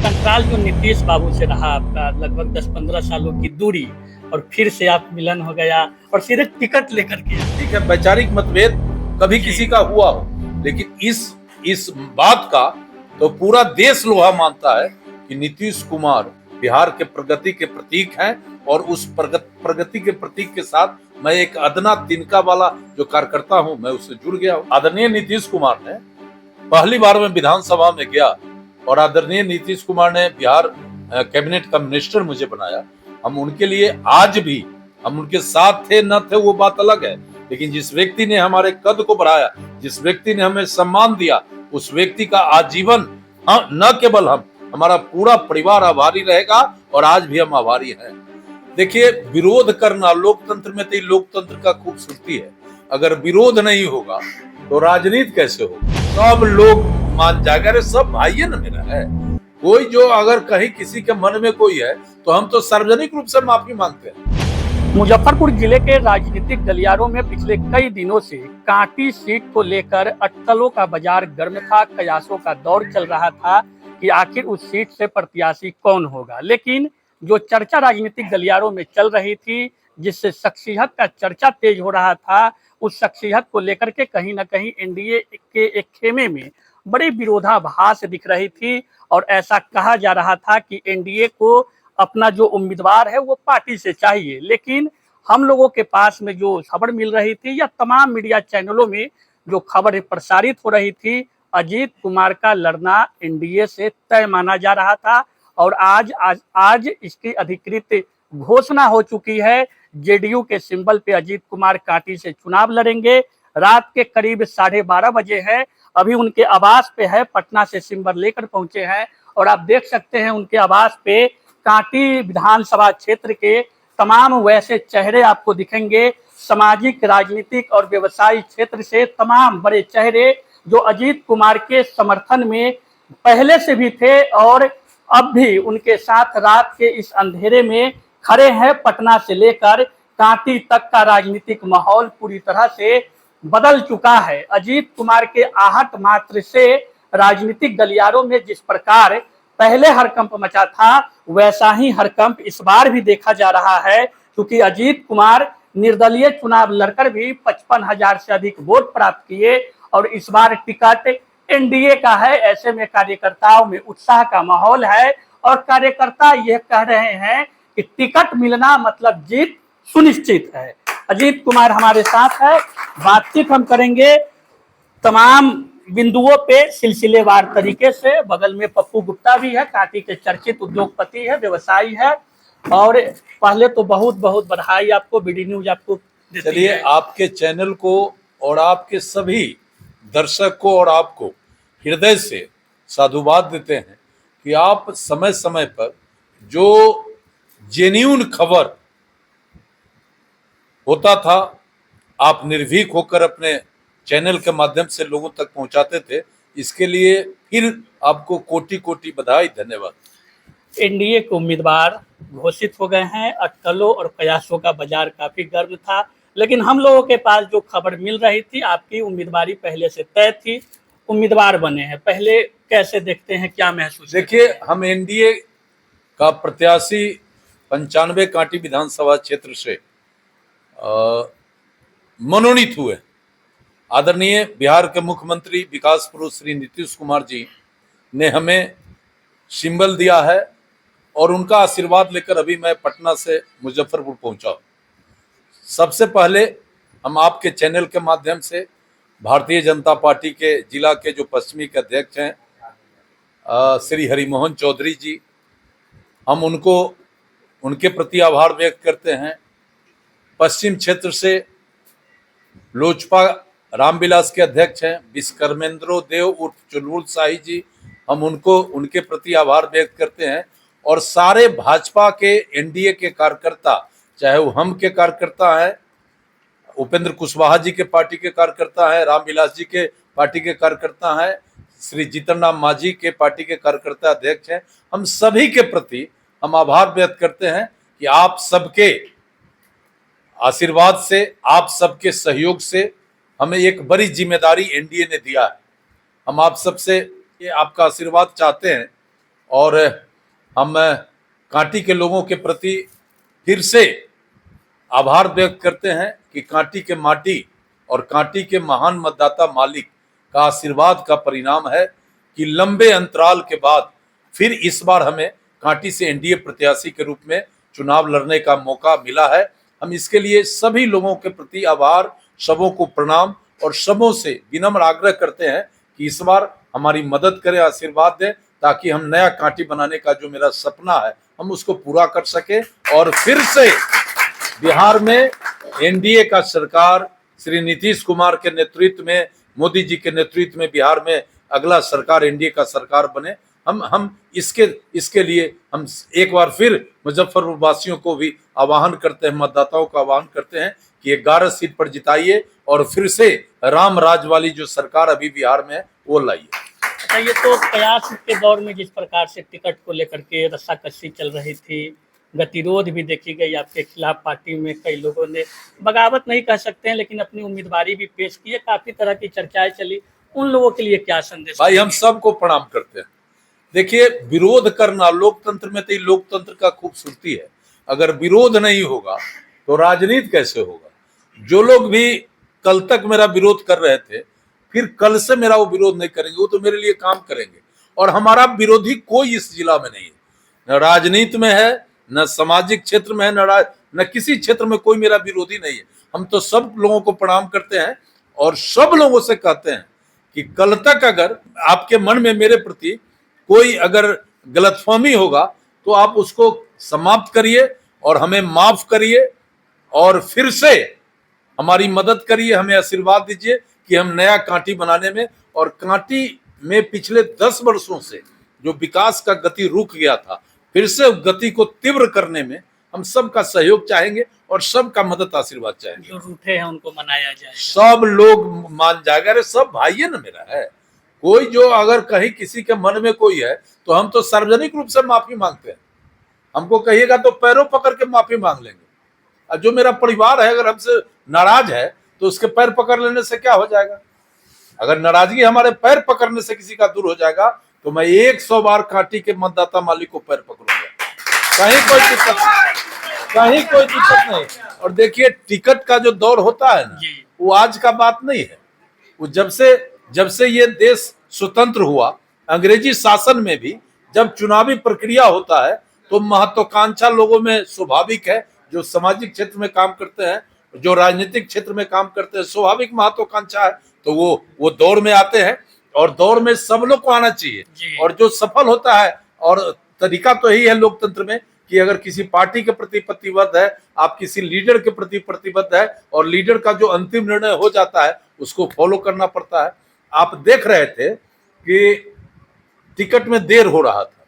एक अंतराल जो नीतीश बाबू से रहा आपका लगभग 10-15 सालों की दूरी, और फिर से आप मिलन हो गया और सीधे टिकट लेकर के। ठीक है, वैचारिक मतभेद कभी किसी का हुआ हो, लेकिन इस बात का तो पूरा देश लोहा मानता है कि नीतीश कुमार बिहार के प्रगति के प्रतीक हैं, और उस प्रगति के प्रतीक के साथ मैं एक अदना तिनका वाला जो कार्यकर्ता हूं, मैं उससे जुड़ गया हूं। आदरणीय नीतीश कुमार ने पहली बार में विधानसभा में गया और आदरणीय नीतीश कुमार ने बिहार कैबिनेट का मिनिस्टर मुझे बनाया। हम उनके लिए आज भी हम उनके साथ थे न थे वो बात अलग है, लेकिन जिस व्यक्ति ने हमारे कद को बढ़ाया, जिस व्यक्ति ने हमें सम्मान दिया, उस व्यक्ति का आजीवन न केवल हम, हमारा पूरा परिवार आभारी रहेगा, और आज भी हम आभारी हैं। देखिए, विरोध करना लोकतंत्र में तो लोकतंत्र का खूबसूरती है। अगर विरोध नहीं होगा तो राजनीति कैसे होगी? सब लोग मान जाएगा, अरे सब भाई न मेरा है। कोई जो अगर कहीं किसी के मन में कोई है तो हम तो सार्वजनिक रूप से माफी मांगते हैं। मुजफ्फरपुर जिले के राजनीतिक गलियारों में पिछले कई दिनों से कांटी सीट को लेकर अटकलों का बाजार गर्म था। कयासों का दौर चल रहा था कि आखिर उस सीट से प्रत्याशी कौन होगा, लेकिन जो चर्चा राजनीतिक गलियारों में चल रही थी, जिससे शख्सियत का चर्चा तेज हो रहा था, उस शख्सियत को लेकर के कहीं ना कहीं एनडीए के एक खेमे में बड़ी विरोधाभास दिख रही थी, और ऐसा कहा जा रहा था कि एनडीए को अपना जो उम्मीदवार है वो पार्टी से चाहिए। लेकिन हम लोगों के पास में जो खबर मिल रही थी, या तमाम मीडिया चैनलों में जो खबर प्रसारित हो रही थी, अजीत कुमार का लड़ना एनडीए से तय माना जा रहा था। और आज इसकी अधिकृत घोषणा हो चुकी है। जेडीयू के सिंबल पे अजीत कुमार कांटी से चुनाव लड़ेंगे। रात के करीब 12:30 बजे है, अभी उनके आवास पे है, पटना से सिंबल लेकर पहुंचे हैं, और आप देख सकते हैं उनके आवास पे कांटी विधानसभा क्षेत्र के तमाम वैसे चेहरे आपको दिखेंगे। सामाजिक, राजनीतिक और व्यवसायिक क्षेत्र से तमाम बड़े चेहरे जो अजीत कुमार के समर्थन में पहले से भी थे और अब भी उनके साथ रात के इस अंधेरे में खड़े हैं। पटना से लेकर कांटी तक का राजनीतिक माहौल पूरी तरह से बदल चुका है। अजीत कुमार के आहट मात्र से राजनीतिक गलियारों में जिस प्रकार पहले हड़कंप मचा था, वैसा ही हड़कंप इस बार भी देखा जा रहा है, क्योंकि अजीत कुमार निर्दलीय चुनाव लड़कर भी 55,000 से अधिक वोट प्राप्त किए, और इस बार टिकट एनडीए का है। ऐसे में कार्यकर्ताओं में उत्साह का माहौल है, और कार्यकर्ता यह कह रहे हैं कि टिकट मिलना मतलब जीत सुनिश्चित है। अजीत कुमार हमारे साथ है, बातचीत हम करेंगे तमाम बिंदुओं पे सिलसिलेवार तरीके से। बगल में पप्पू गुप्ता भी है, कांटी के चर्चित उद्योगपति है, व्यवसायी है। और पहले तो बहुत बहुत बधाई आपको, बीडी न्यूज आपको। चलिए, आपके चैनल को और आपके सभी दर्शक को और आपको हृदय से साधुवाद देते हैं कि आप समय समय पर जो जेन्युइन खबर होता था, आप निर्भीक होकर अपने चैनल के माध्यम से लोगों तक पहुंचाते थे। इसके लिए फिर आपको कोटि कोटि बधाई, धन्यवाद। एनडीए के उम्मीदवार घोषित हो गए हैं। अटकलों और कयासों का बाजार काफी गर्म था, लेकिन हम लोगों के पास जो खबर मिल रही थी, आपकी उम्मीदवारी पहले से तय थी, उम्मीदवार बने हैं। पहले कैसे देखते हैं, क्या महसूस? देखिए, हम एनडीए का प्रत्याशी 95 कांटी विधानसभा क्षेत्र से मनोनीत हुए। आदरणीय बिहार के मुख्यमंत्री विकास पुरुष श्री नीतीश कुमार जी ने हमें सिंबल दिया है, और उनका आशीर्वाद लेकर अभी मैं पटना से मुजफ्फरपुर पहुंचा। सबसे पहले हम आपके चैनल के माध्यम से भारतीय जनता पार्टी के जिला के जो पश्चिमी के अध्यक्ष हैं श्री हरिमोहन चौधरी जी, हम उनके प्रति आभार व्यक्त करते हैं। पश्चिम क्षेत्र से लोजपा रामविलास के अध्यक्ष हैं विश्वकर्मेंद्रो देव उर्फ चुलबुल शाही जी, हम उनके प्रति आभार व्यक्त करते हैं। और सारे भाजपा के एनडीए के कार्यकर्ता, चाहे वो हम के कार्यकर्ता हैं, उपेंद्र कुशवाहा जी के पार्टी के कार्यकर्ता हैं, रामविलास जी के पार्टी के कार्यकर्ता हैं, श्री जीतन राम मांझी के पार्टी के कार्यकर्ता अध्यक्ष हैं, हम सभी के प्रति हम आभार व्यक्त करते हैं कि आप सबके आशीर्वाद से, आप सबके सहयोग से हमें एक बड़ी जिम्मेदारी एनडीए ने दिया है। हम आप सबसे आपका आशीर्वाद चाहते हैं, और हम कांटी के लोगों के प्रति फिर से आभार व्यक्त करते हैं कि कांटी के माटी और कांटी के महान मतदाता मालिक का आशीर्वाद का परिणाम है कि लंबे अंतराल के बाद फिर इस बार हमें कांटी से एनडीए प्रत्याशी के रूप में चुनाव लड़ने का मौका मिला है। हम इसके लिए सभी लोगों के प्रति आभार, सबों को प्रणाम और सबों से विनम्र आग्रह करते हैं कि इस बार हमारी मदद करें, आशीर्वाद दें, ताकि हम नया कांटी बनाने का जो मेरा सपना है हम उसको पूरा कर सके और फिर से बिहार में एनडीए का सरकार श्री नीतीश कुमार के नेतृत्व में, मोदी जी के नेतृत्व में बिहार में अगला सरकार एनडीए का सरकार बने। हम इसके लिए हम एक बार फिर मुजफ्फरपुर वासियों को भी आह्वान करते हैं, मतदाताओं का आह्वान करते हैं कि 11 सीट पर जिताइए और फिर से राम राज वाली जो सरकार अभी बिहार में है वो लाइए। अच्छा, ये तो कयास के दौर में जिस प्रकार से टिकट को लेकर के रस्साकसी चल रही थी, गतिरोध भी देखी गई आपके खिलाफ, पार्टी में कई लोगों ने बगावत नहीं कह सकते हैं लेकिन अपनी उम्मीदवारी भी पेश की है, काफी तरह की चर्चाएं चली, उन लोगों के लिए क्या संदेश? भाई हम सबको प्रणाम करते हैं। देखिए, विरोध करना लोकतंत्र में तो लोकतंत्र का खूबसूरती है। अगर विरोध नहीं होगा तो राजनीति कैसे होगा? जो लोग भी कल तक मेरा विरोध कर रहे थे फिर कल से मेरा वो विरोध नहीं करेंगे, वो तो मेरे लिए काम करेंगे। और हमारा विरोधी कोई इस जिला में नहीं है, न राजनीति में है, न सामाजिक क्षेत्र में है, न किसी क्षेत्र में कोई मेरा विरोधी नहीं है। हम तो सब लोगों को प्रणाम करते हैं और सब लोगों से कहते हैं कि कल तक अगर आपके मन में मेरे प्रति कोई अगर गलतफहमी होगा तो आप उसको समाप्त करिए और हमें माफ करिए और फिर से हमारी मदद करिए, हमें आशीर्वाद दीजिए कि हम नया कांटी बनाने में और कांटी में पिछले 10 वर्षों से जो विकास का गति रुक गया था फिर से गति को तीव्र करने में हम सबका सहयोग चाहेंगे और सबका मदद आशीर्वाद चाहेंगे। जो रूठे हैं उनको मनाया जाए, सब लोग मान जाएगा। अरे सब भाई है ना मेरा है। कोई जो अगर कहीं किसी के मन में कोई है तो हम तो सार्वजनिक रूप से माफी मांगते हैं। हमको कहिएगा तो पैरों पकड़ के माफी मांग लेंगे। और जो मेरा परिवार है अगर हमसे नाराज है तो उसके पैर पकड़ लेने से क्या हो जाएगा? अगर नाराजगी हमारे पैर पकड़ने से किसी का दूर हो जाएगा तो मैं 100 बार कांटी के मतदाता मालिक को पैर पकड़ूंगा। कहीं कोई दिक्कत नहीं, कहीं कोई दिक्कत नहीं। और देखिए, टिकट का जो दौर होता है ना, वो आज का बात नहीं है। वो जब से ये देश स्वतंत्र हुआ, अंग्रेजी शासन में भी जब चुनावी प्रक्रिया होता है तो महत्वाकांक्षा लोगों में स्वाभाविक है। जो सामाजिक क्षेत्र में काम करते हैं, जो राजनीतिक क्षेत्र में काम करते हैं, स्वाभाविक महत्वाकांक्षा है, तो वो दौर में आते हैं और दौर में सब लोग को आना चाहिए। और जो सफल होता है, और तरीका तो यही है लोकतंत्र में कि अगर किसी पार्टी के प्रति प्रतिबद्ध है, आप किसी लीडर के प्रति प्रतिबद्ध है और लीडर का जो अंतिम निर्णय हो जाता है उसको फॉलो करना पड़ता है। आप देख रहे थे कि टिकट में देर हो रहा था।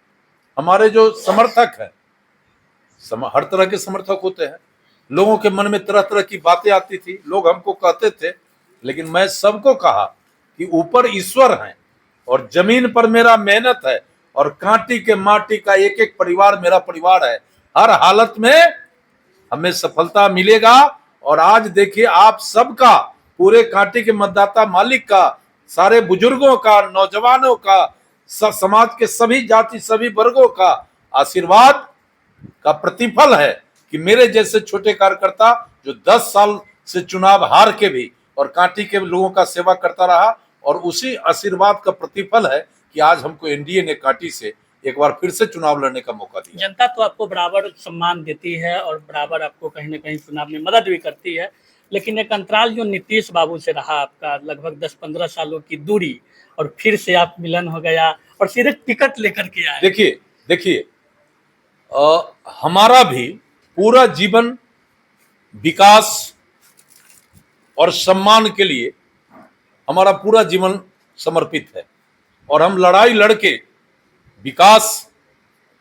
हमारे जो समर्थक हैं, हर तरह के समर्थक होते हैं, लोगों के मन में तरह तरह की बातें आती थी, लोग हमको कहते थे, लेकिन मैं सबको कहा कि ऊपर ईश्वर है और जमीन पर मेरा मेहनत है और कांटी के माटी का एक एक परिवार मेरा परिवार है। हर हालत में हमें सफलता मिलेगा। और आज देखिए, आप सबका, पूरे कांटी के मतदाता मालिक का, सारे बुजुर्गों का, नौजवानों का, समाज के सभी जाति, सभी वर्गों का आशीर्वाद का प्रतिफल है कि मेरे जैसे छोटे कार्यकर्ता जो 10 साल से चुनाव हार के भी और कांटी के लोगों का सेवा करता रहा, और उसी आशीर्वाद का प्रतिफल है कि आज हमको एनडीए ने कांटी से एक बार फिर से चुनाव लड़ने का मौका दिया। जनता तो आपको बराबर सम्मान देती है और बराबर आपको कहीं ना कहीं चुनाव में मदद भी करती है, लेकिन एक अंतराल जो नीतीश बाबू से रहा आपका, लगभग 10-15 सालों की दूरी, और फिर से आप मिलन हो गया और सीधे टिकट लेकर के आए। देखिए, हमारा भी पूरा जीवन विकास और सम्मान के लिए हमारा पूरा जीवन समर्पित है और हम लड़ाई लड़के विकास,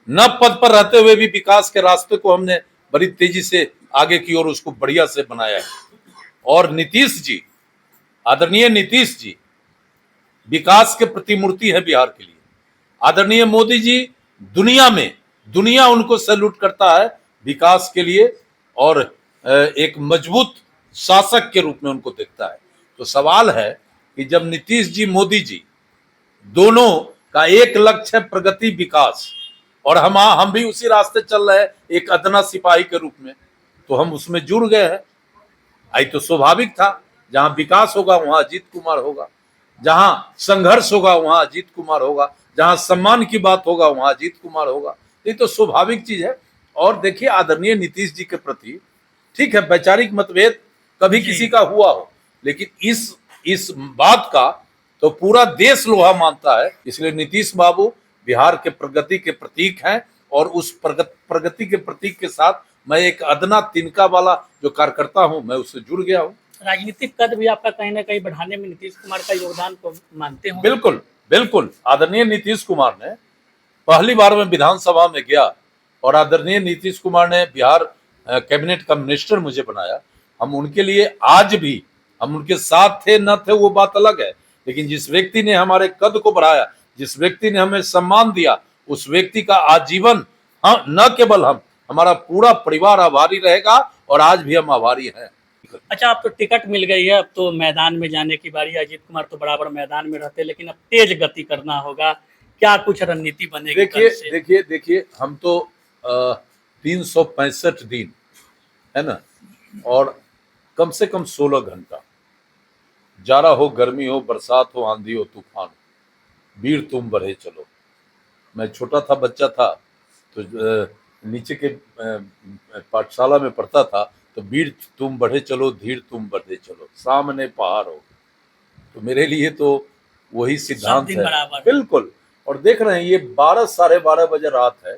न पद पर रहते हुए भी विकास के रास्ते को हमने बड़ी तेजी से आगे की ओर उसको बढ़िया से बनाया है। और नीतीश जी, आदरणीय नीतीश जी विकास के प्रतिमूर्ति है बिहार के लिए। आदरणीय मोदी जी, दुनिया उनको सैल्यूट करता है विकास के लिए और एक मजबूत शासक के रूप में उनको देखता है। तो सवाल है कि जब नीतीश जी, मोदी जी दोनों का एक लक्ष्य है प्रगति विकास, और हम भी उसी रास्ते चल रहे हैं एक अदना सिपाही के रूप में, तो हम उसमें जुड़ गए हैं। आई तो स्वाभाविक था, जहां विकास होगा वहां अजीत कुमार होगा, जहां संघर्ष होगा वहां अजीत कुमार होगा, जहां सम्मान की बात होगा वहां अजीत कुमार होगा। ये तो स्वाभाविक चीज है। और देखिए, आदरणीय नीतीश जी के प्रति, ठीक है, वैचारिक मतभेद कभी किसी का हुआ हो, लेकिन इस बात का तो पूरा देश लोहा मानता है। इसलिए नीतीश बाबू बिहार के प्रगति के प्रतीक हैं, और उस प्रगति के प्रतीक के साथ मैं एक अदना तिनका वाला जो कार्यकर्ता हूं, मैं उससे जुड़ गया हूं। राजनीतिक कद भी आपका कहीं ना कहीं बढ़ाने में नीतीश कुमार का योगदान को मानते हो? बिल्कुल बिल्कुल। आदरणीय नीतीश कुमार ने, पहली बार मैं विधानसभा में गया और आदरणीय नीतीश कुमार ने बिहार कैबिनेट का मिनिस्टर मुझे बनाया। हम उनके लिए आज भी, हम उनके साथ थे न थे वो बात अलग है, लेकिन जिस व्यक्ति ने हमारे कद को बढ़ाया, जिस व्यक्ति ने हमें सम्मान दिया, उस व्यक्ति का आजीवन न केवल हम, हमारा पूरा परिवार आभारी रहेगा, और आज भी हम आभारी हैं। अच्छा, अब तो टिकट मिल गई है, अब तो मैदान में जाने की बारी है। अजीत कुमार तो बराबर मैदान में रहते, लेकिन अब तेज गति करना होगा। क्या कुछ रणनीति बनेगी? देखिए हम तो 365 दिन है ना, और कम से कम 16 घंटा, जाड़ा हो, गर्मी हो, बरसात हो, आंधी हो, तूफान हो, वीर तुम बढ़े चलो। मैं छोटा था, बच्चा था, तो नीचे के पाठशाला में पढ़ता था, तो वीर तुम बढ़े चलो, धीर तुम बढ़े चलो, सामने पहाड़ हो। तो मेरे लिए तो वही सिद्धांत है। बिल्कुल। और देख रहे हैं, ये 12 साढ़े 12 बजे रात है,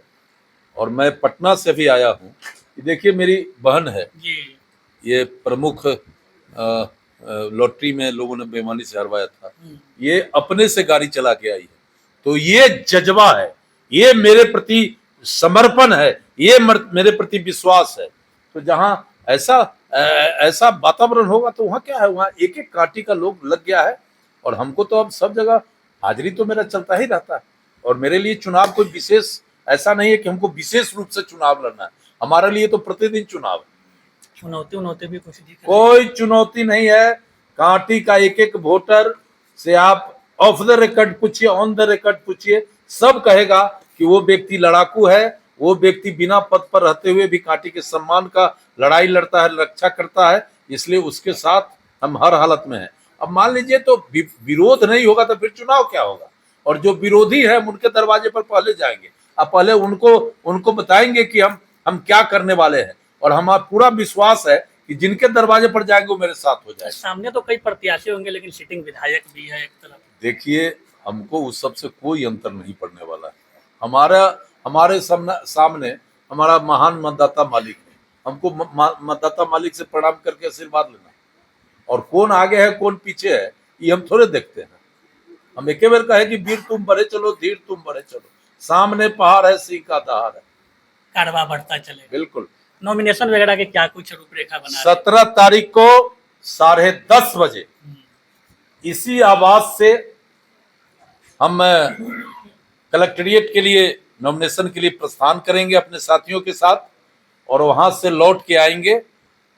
और मैं पटना से भी आया हूँ। देखिए, मेरी बहन है, ये प्रमुख लॉटरी में लोगों ने बेईमानी से हरवाया था, ये अपने से गाड़ी चला के आई है। तो ये जज्बा है, ये मेरे प्रति समर्पण है, ये मेरे प्रति विश्वास है। तो जहां ऐसा वातावरण होगा, तो वहां क्या है, वहां एक एक पार्टी का लोग लग गया है, और हमको तो अब सब जगह हाजिरी तो मेरा चलता ही रहता है। और मेरे लिए चुनाव कोई विशेष ऐसा नहीं है कि हमको विशेष रूप से चुनाव लड़ना है, हमारे लिए तो प्रतिदिन चुनाव है। चुनौती भी कुछ दिख कोई चुनौती नहीं है। कांटी का एक एक वोटर से आप ऑफ द रिकॉर्ड पूछिए, ऑन द रिकॉर्ड पूछिए, सब कहेगा कि वो व्यक्ति लड़ाकू है, वो व्यक्ति बिना पद पर रहते हुए भी कांटी के सम्मान का लड़ाई लड़ता है, रक्षा करता है। इसलिए उसके साथ हम हर हालत में हैं। अब मान लीजिए, तो विरोध नहीं होगा तो फिर चुनाव क्या होगा? और जो विरोधी है, उनके दरवाजे पर पहले जाएंगे, अब पहले उनको बताएंगे कि हम क्या करने वाले हैं, और हमारा पूरा विश्वास है कि जिनके दरवाजे पर जाएंगे वो मेरे साथ हो जाएंगे। सामने तो कई प्रत्याशी होंगे, लेकिन सिटिंग विधायक भी है एक तरफ। देखिए, हमको उस सबसे कोई अंतर नहीं पड़ने वाला है। हमारे सामने हमारा महान मतदाता मालिक है, हमको मतदाता मालिक से प्रणाम करके आशीर्वाद लेना, और कौन आगे है कौन पीछे है ये हम थोड़े देखते हैं। हम एक बार कहे कि वीर तुम बढ़े चलो, धीर तुम बढ़े चलो, सामने पहाड़ है, सिंह का दहाड़ है, कारवा बढ़ता चले। बिल्कुल। नॉमिनेशन वगैरह के क्या कुछ रूपरेखा बना? 17 तारीख को 10:30 बजे इसी आवाज से हम कलेक्ट्रेट के लिए नॉमिनेशन के लिए प्रस्थान करेंगे अपने साथियों के साथ, और वहां से लौट के आएंगे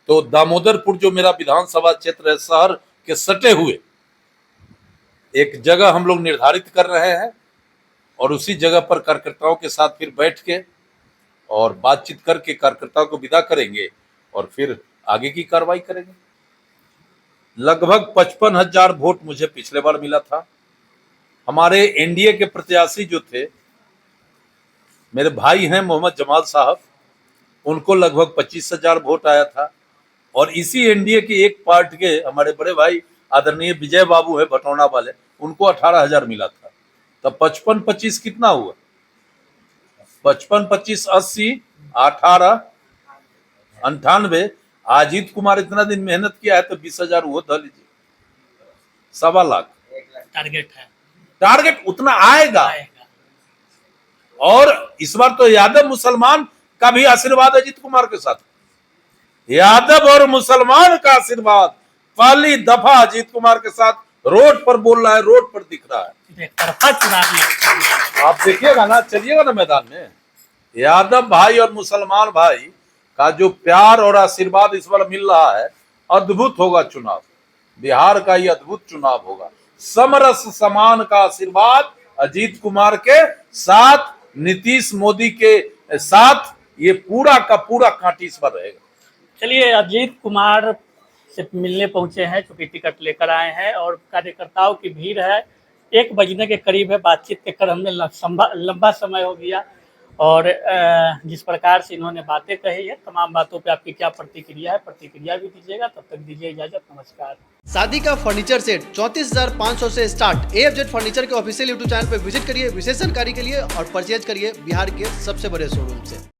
तो दामोदरपुर, जो मेरा विधानसभा क्षेत्र है, शहर के सटे हुए एक जगह हम लोग निर्धारित कर रहे हैं, और उसी जगह पर कार्यकर्ताओं के साथ फिर बैठ के और बातचीत करके कार्यकर्ताओं को विदा करेंगे, और फिर आगे की कार्रवाई करेंगे। लगभग 55,000 वोट मुझे पिछले बार मिला था। हमारे एनडीए के प्रत्याशी जो थे, मेरे भाई हैं मोहम्मद जमाल साहब, उनको लगभग 25,000 वोट आया था। और इसी एनडीए के एक पार्ट के हमारे बड़े भाई आदरणीय विजय बाबू है बटौना वाले, उनको 18,000 मिला था। तब 55-25 कितना हुआ? 55-25 80, 18 98। अजीत कुमार इतना दिन मेहनत किया है, तो 20,000 वो धर लीजिए, 1.25 लाख टारगेट है। टारगेट उतना आएगा। और इस बार तो यादव मुसलमान का भी आशीर्वाद अजीत कुमार के साथ, यादव और मुसलमान का आशीर्वाद पहली दफा अजीत कुमार के साथ रोड पर बोल रहा है, रोड पर दिख रहा है। आप देखिएगा ना, चलिएगा ना मैदान में, यादव भाई और मुसलमान भाई का जो प्यार और आशीर्वाद इस बार मिल रहा है, अद्भुत होगा चुनाव। बिहार का ये अद्भुत चुनाव होगा। समरस समान का आशीर्वाद अजीत कुमार के साथ, नीतीश मोदी के साथ ये पूरा का पूरा कांटी इस पर रहेगा। चलिए, अजीत कुमार से मिलने पहुंचे हैं, चूंकि टिकट लेकर आए हैं और कार्यकर्ताओं की भीड़ है। 1 बजने के करीब है, बातचीत के क्रम में लंबा समय हो गया और जिस प्रकार से इन्होंने बातें कही है, तमाम बातों पे आपकी क्या प्रतिक्रिया है, प्रतिक्रिया भी दीजिएगा। तब तक दीजिए इजाजत, नमस्कार। शादी का फर्नीचर सेट 34,500 से स्टार्ट। AFZ फर्नीचर के ऑफिशियल यूट्यूब चैनल पर विजिट करिए विशेष जानकारी के लिए और परचेज करिए बिहार के सबसे बड़े शोरूम से।